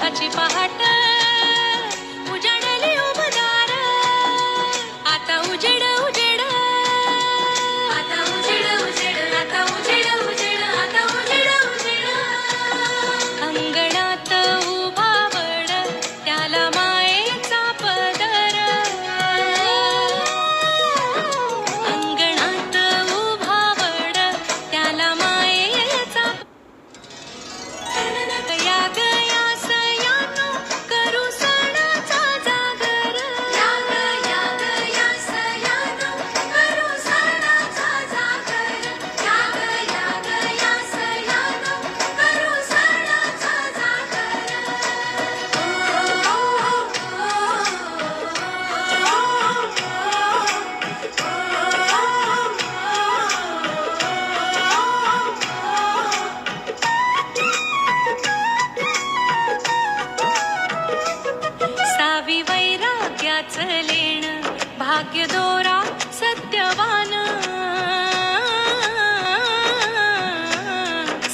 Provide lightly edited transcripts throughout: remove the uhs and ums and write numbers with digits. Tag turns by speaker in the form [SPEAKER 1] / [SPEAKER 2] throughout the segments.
[SPEAKER 1] सुखाची पहाट उजाडली उबदार आता उजेड उजेड आता उजेड उजेड आता उजेड उजेड आता उजेड उजेड अंगणात उभा वड त्याला मायेचा पदर अंगणात उभा वड त्याला मायेचा या गया सयानो करू सणाचा जागर या गया सयानो करू सणाचा जागर या गया सयानो करू सणाचा जागर सावी वैराग्याचं लेण भाग्य दोरा सत्यवान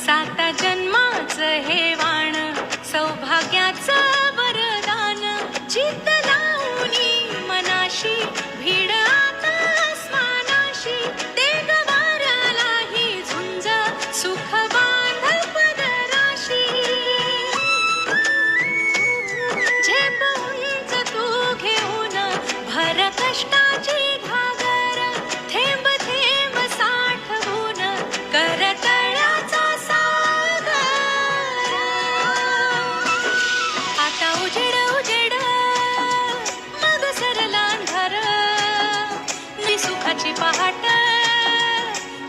[SPEAKER 1] साता जन्माचं हे वाण सौभाग्याचं वरदान चित्त लावूनी मनाशी भीड आता आसमानाशी ते गवारालाही झुंज सुख बांध पदराशी झेप उंच तू घेऊन भर कष्टाची घागर थेंब थेंब साठवून कर तळ्याचा सागर आता उजेड उजेड मग सरला अंधार मी सुखाची पहाट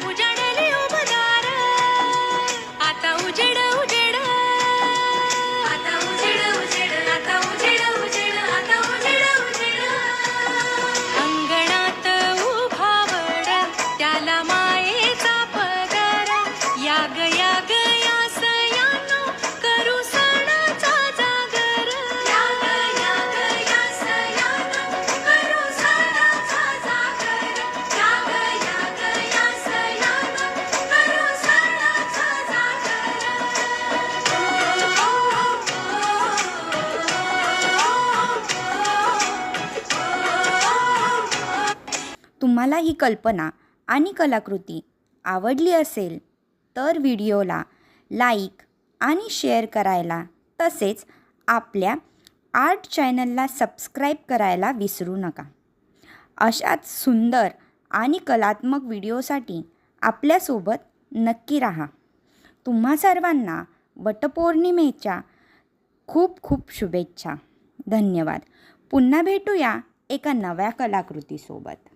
[SPEAKER 1] उजाडली उबदार आता उजेड उजेड आता उजेड उजेड आता उजेड उजेड आता उजेड उजेड अंगणात उभा वड त्याला मायेचा पदर या गया सयानो करू सणाचा जागर या गया सयानो करू सणाचा जागर या गया सयानो करू सणाचा
[SPEAKER 2] तुम्हाला ही कल्पना आणि कलाकृती आवडली असेल तर व्हिडिओला लाईक आणि शेअर करायला तसेच आपल्या आर्ट चॅनलला सबस्क्राईब करायला विसरू नका. अशाच सुंदर आणि कलात्मक व्हिडिओसाठी आपल्यासोबत नक्की राहा. तुम्हा सर्वांना वटपौर्णिमेच्या खूप खूप शुभेच्छा. धन्यवाद. पुन्हा भेटूया एका नव्या कलाकृतीसोबत.